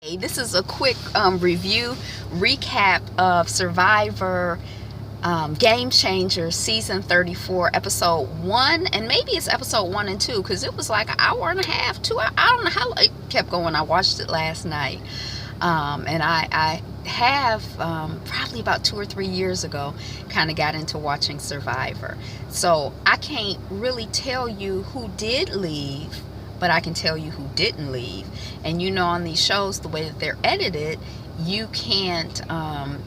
This is a quick review recap of Survivor Game Changers season 34 episode 1, and maybe it's episode 1 and 2 because it was like an hour and a half, 2 hours. I don't know how it kept going. I watched it last night, and I have probably about 2 or 3 years ago kind of got into watching Survivor, so I can't really tell you who did leave, but I can tell you who didn't leave. And you know, on these shows, the way that they're edited, you can't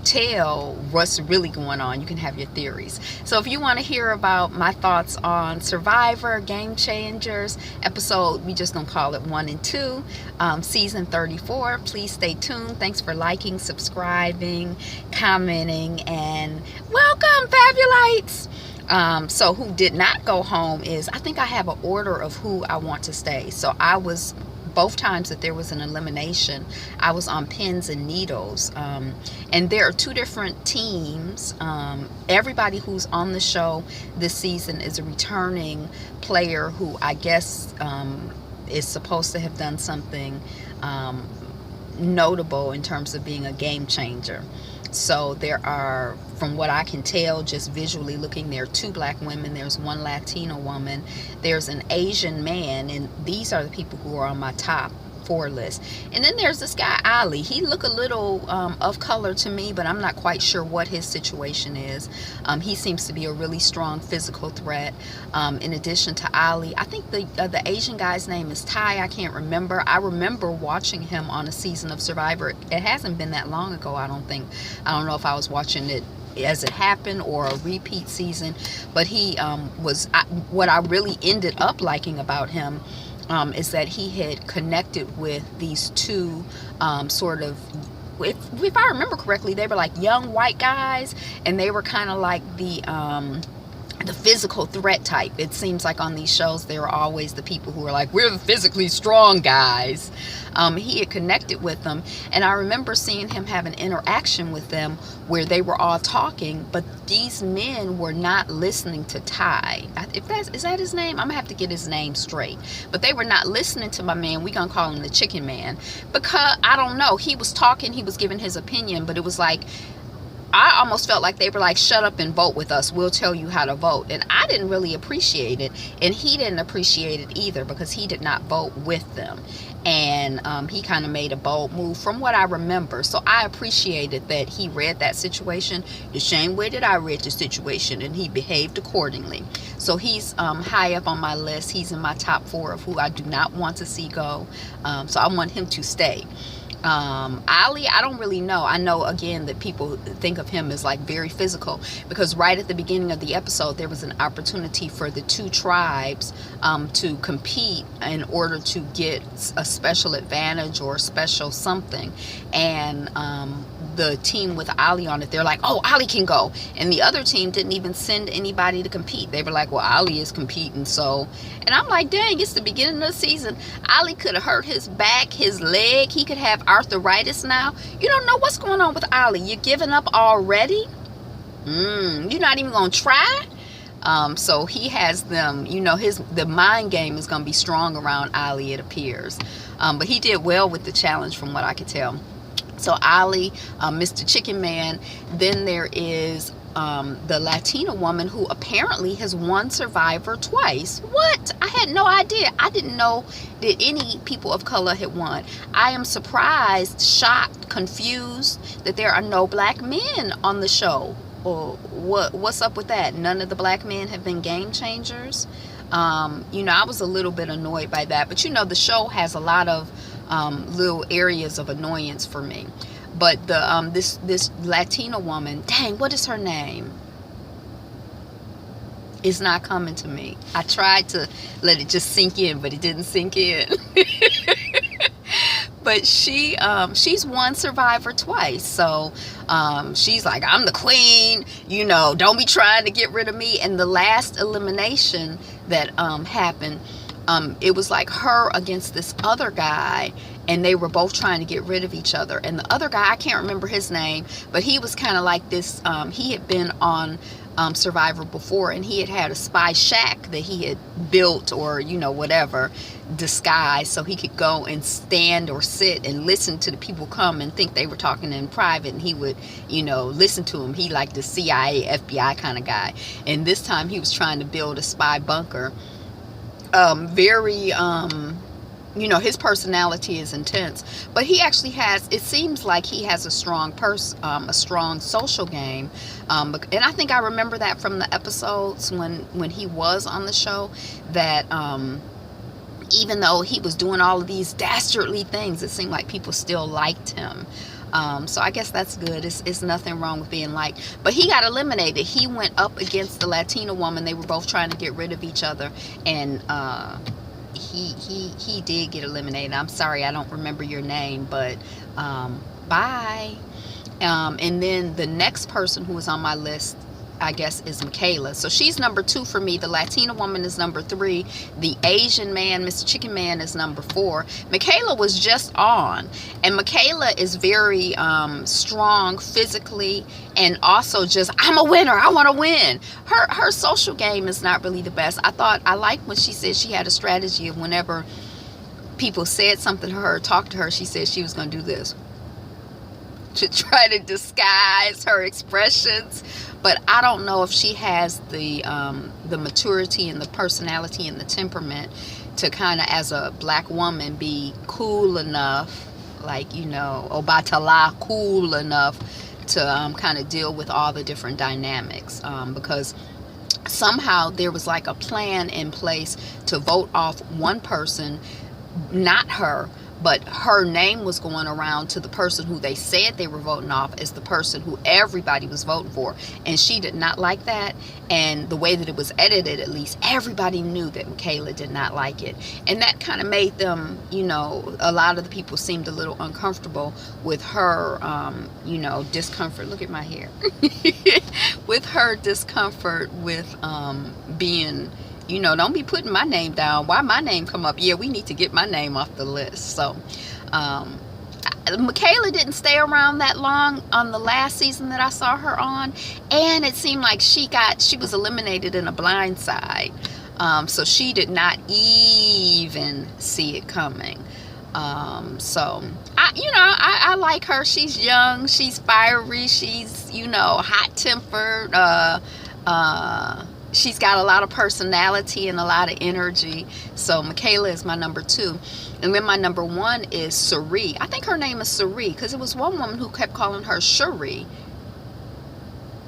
tell what's really going on. You can have your theories. So if you want to hear about my thoughts on Survivor Game Changers episode, we just gonna call it 1 and 2, season 34, please stay tuned. Thanks for liking, subscribing, commenting, and welcome, Fabulites. So who did not go home is, I think I have an order of who I want to stay. So I was, both times that there was an elimination, I was on pins and needles. And there are 2 different teams. Everybody who's on the show this season is a returning player who I guess is supposed to have done something notable in terms of being a game changer. So there are, from what I can tell, just visually looking, there are 2 black women, there's 1 Latino woman, there's an Asian man, and these are the people who are on my top 4 list. And then there's this guy Ali. He looked a little of color to me, but I'm not quite sure what his situation is. He seems to be a really strong physical threat. In addition to Ali, I think the Asian guy's name is Ty. I can't remember. I remember watching him on a season of Survivor. It hasn't been that long ago, I don't think. I don't know if I was watching it as it happened or a repeat season, but he what I really ended up liking about him is that he had connected with these 2 sort of, if I remember correctly, they were like young white guys, and they were kind of like the physical threat type. It seems like on these shows there are always the people who are like, we're the physically strong guys. He had connected with them, and I remember seeing him have an interaction with them where they were all talking, but these men were not listening to Ty. Is that his name? I'm gonna have to get his name straight. But they were not listening to my man. We gonna call him the Chicken Man, because I don't know, he was talking, he was giving his opinion, but it was like, I almost felt like they were like, shut up and vote with us. We'll tell you how to vote. And I didn't really appreciate it. And he didn't appreciate it either, because he did not vote with them. And he kind of made a bold move from what I remember. So I appreciated that he read that situation the same way that I read the situation, and he behaved accordingly. So he's high up on my list. He's in my top 4 of who I do not want to see go. So I want him to stay. Ali, I don't really know. I know, again, that people think of him as like very physical, because right at the beginning of the episode there was an opportunity for the 2 tribes to compete in order to get a special advantage or special something, and the team with Ali on it, they're like, oh, Ali can go, and the other team didn't even send anybody to compete. They were like, well, Ali is competing. So, and I'm like, dang, it's the beginning of the season. Ali could have hurt his back, his leg, he could have arthritis now. You don't know what's going on with Ali. You're giving up already? You're not even gonna try? So he has them, you know, the mind game is gonna be strong around Ali, it appears. But he did well with the challenge from what I could tell. So Ali, Mr. Chicken Man. Then there is the Latina woman who apparently has won Survivor twice. What? I had no idea. I didn't know that any people of color had won. I am surprised, shocked, confused that there are no black men on the show. Or what's up with that? None of the black men have been game changers. You know, I was a little bit annoyed by that, but you know, the show has a lot of little areas of annoyance for me. But the this Latina woman, dang, what is her name? It's not coming to me. I tried to let it just sink in, but it didn't sink in. But she's won Survivor twice, so she's like, I'm the queen, you know, don't be trying to get rid of me. And the last elimination that happened, it was like her against this other guy, and they were both trying to get rid of each other. And the other guy, I can't remember his name, but he was kind of like this, he had been on Survivor before, and he had a spy shack that he had built, or whatever, disguise, so he could go and stand or sit and listen to the people come and think they were talking in private, and he would listen to them. He liked the CIA, FBI kind of guy, and this time he was trying to build a spy bunker. Very his personality is intense, but he actually it seems like he has a strong a strong social game, and I think I remember that from the episodes when he was on the show, that even though he was doing all of these dastardly things, it seemed like people still liked him. So I guess that's good. It's nothing wrong with being liked. But he got eliminated. He went up against the Latina woman. They were both trying to get rid of each other, and he did get eliminated. I'm sorry, I don't remember your name, but bye. And then the next person who was on my list, I guess, is Michaela. So she's number 2 for me. The Latina woman is number 3. The Asian man, Mr. Chicken Man, is number 4. Michaela was just on, and Michaela is very strong physically, and also just, I'm a winner, I want to win. Her social game is not really the best. I liked when she said she had a strategy of whenever people said something to her, talked to her, she said she was going to do this to try to disguise her expressions. But I don't know if she has the maturity and the personality and the temperament to kind of, as a black woman, be cool enough, like, Obatala, cool enough to kind of deal with all the different dynamics, because somehow there was like a plan in place to vote off one person, not her, but her name was going around to the person who they said they were voting off as the person who everybody was voting for, and she did not like that. And the way that it was edited, at least, everybody knew that Michaela did not like it, and that kind of made them, a lot of the people seemed a little uncomfortable with her, discomfort. Look at my hair. With her discomfort with being, don't be putting my name down. Why my name come up? Yeah, we need to get my name off the list. So Michaela didn't stay around that long on the last season that I saw her on, and it seemed like she was eliminated in a blind side, so she did not even see it coming. So I like her. She's young, she's fiery, she's hot-tempered, she's got a lot of personality and a lot of energy. So Michaela is my number 2. And then my number 1 is Suri. I think her name is Suri, because it was one woman who kept calling her Shuri.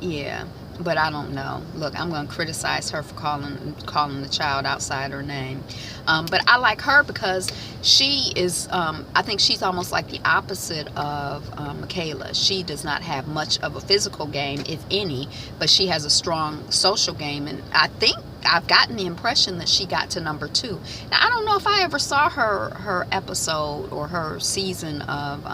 Yeah, but I don't know. Look, I'm going to criticize her for calling the child outside her name. But I like her because she is, I think she's almost like the opposite of Michaela. She does not have much of a physical game, if any, but she has a strong social game. And I think I've gotten the impression that she got to number 2. Now, I don't know if I ever saw her episode or her season of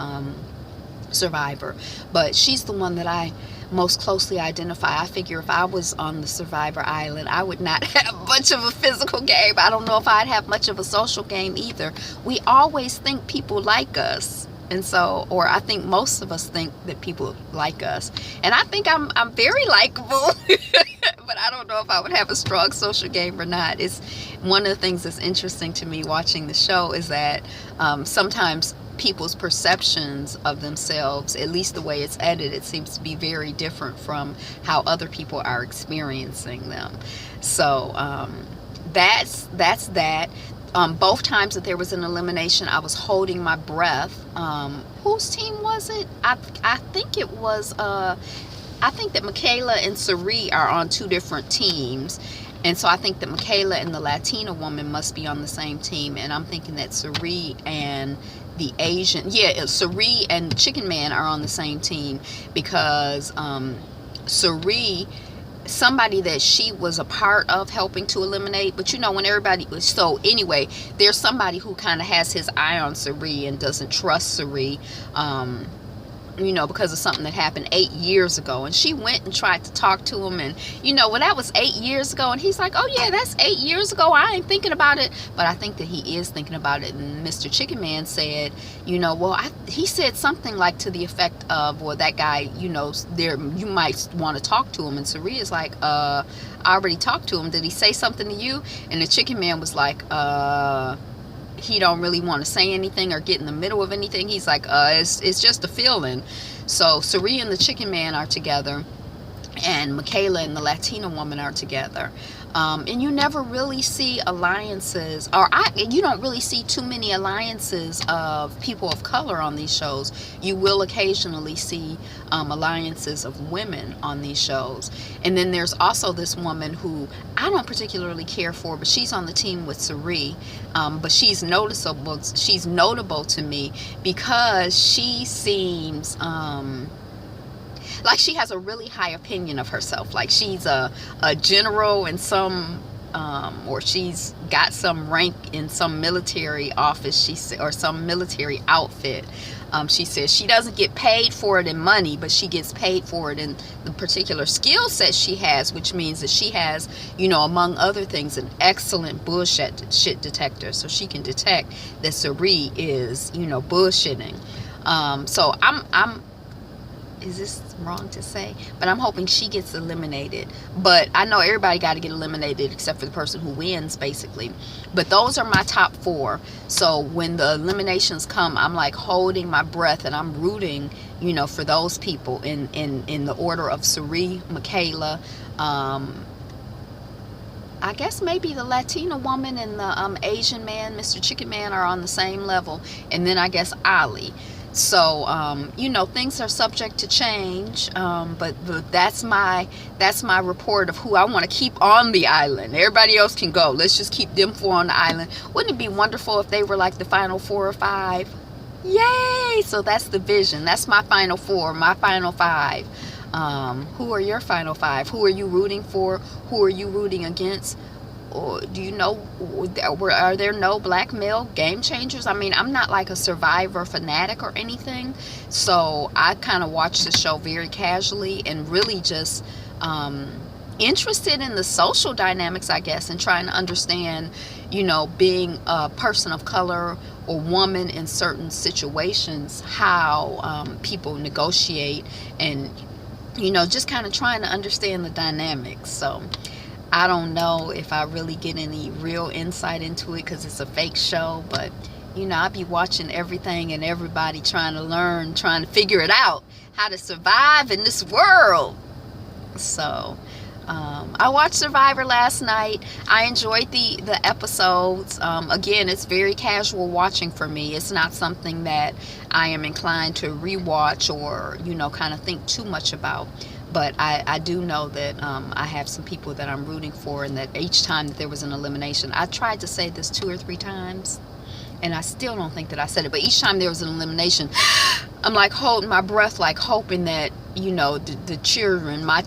Survivor, but she's the one that I most closely identify. I figure if I was on the Survivor Island, I would not have much of a physical game. I don't know if I'd have much of a social game either. We always think people like us, and so, or I think most of us think that people like us, and I think I'm very likable. But I don't know if I would have a strong social game or not. It's one of the things that's interesting to me watching the show is that sometimes people's perceptions of themselves, at least the way it's edited, seems to be very different from how other people are experiencing them. So that's that. Both times that there was an elimination, I was holding my breath. Whose team was it? I think it was I think that Michaela and Suri are on 2 different teams. And so I think that Michaela and the Latina woman must be on the same team. And I'm thinking that Suri and the Asian, Suri and Chicken Man are on the same team, because Suri, somebody that she was a part of helping to eliminate, but when everybody, so anyway, there's somebody who kind of has his eye on Suri and doesn't trust Suri, because of something that happened 8 years ago. And she went and tried to talk to him, and well, that was 8 years ago. And he's like, oh yeah, that's 8 years ago, I ain't thinking about it. But I think that he is thinking about it. And Mr. Chicken Man said, well, he said something like to the effect of, well, that guy, there, you might want to talk to him. And Saria's like, I already talked to him. Did he say something to you? And the Chicken Man was like, he don't really want to say anything or get in the middle of anything. He's like, it's just a feeling. So Saria and the Chicken Man are together, and Michaela and the Latina woman are together. And you never really see alliances, or you don't really see too many alliances of people of color on these shows. You will occasionally see alliances of women on these shows. And then there's also this woman who I don't particularly care for, but she's on the team with Sari. But she's noticeable. She's notable to me because she seems like she has a really high opinion of herself. Like she's a general in some, or she's got some rank in some military office, or some military outfit. She says she doesn't get paid for it in money, but she gets paid for it in the particular skill set she has, which means that she has, among other things, an excellent bullshit detector. So she can detect that Sari is, bullshitting. So I'm is this wrong to say? But I'm hoping she gets eliminated. But I know everybody got to get eliminated except for the person who wins, basically. But those are my top 4. So when the eliminations come, I'm like holding my breath, and I'm rooting, for those people in the order of Sari, Michaela, I guess maybe the Latina woman and the Asian man, Mr. Chicken Man, are on the same level. And then I guess Ali. So, things are subject to change, but that's my report of who I want to keep on the island. Everybody else can go. Let's just keep them 4 on the island. Wouldn't it be wonderful if they were like the final 4 or 5? Yay! So that's the vision. That's my final 4, my final 5. Who are your final 5? Who are you rooting for? Who are you rooting against? Or do you know, are there no black male game changers? I mean, I'm not like a Survivor fanatic or anything, so I kind of watch the show very casually and really just interested in the social dynamics, I guess, and trying to understand, being a person of color or woman in certain situations, how people negotiate, and just kind of trying to understand the dynamics. So I don't know if I really get any real insight into it because it's a fake show, but I be watching everything and everybody trying to learn, trying to figure it out, how to survive in this world. So I watched Survivor last night. I enjoyed the episodes. Again, it's very casual watching for me. It's not something that I am inclined to rewatch or kind of think too much about. But I do know that I have some people that I'm rooting for, and that each time that there was an elimination, I tried to say this 2 or 3 times, and I still don't think that I said it, but each time there was an elimination, I'm like holding my breath, like hoping that, the children, my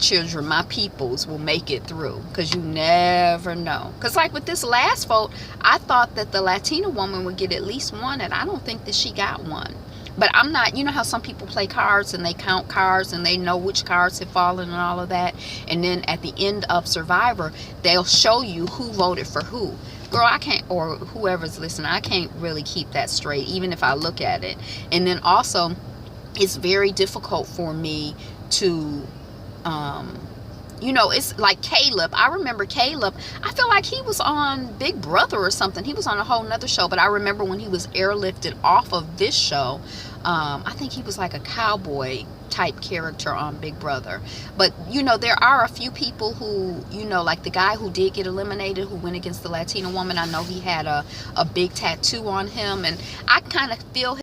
peoples will make it through, because you never know. Because like with this last vote, I thought that the Latina woman would get at least 1, and I don't think that she got 1. But I'm not, how some people play cards and they count cards and they know which cards have fallen and all of that. And then at the end of Survivor, they'll show you who voted for who. Girl, I can't, or whoever's listening, I can't really keep that straight, even if I look at it. And then also, it's very difficult for me to, it's like Caleb. I remember Caleb, I feel like he was on Big Brother or something. He was on a whole nother show, but I remember when he was airlifted off of this show, I think he was like a cowboy type character on Big Brother. But there are a few people who, like the guy who did get eliminated, who went against the Latina woman. I know he had a big tattoo on him, and I kind of feel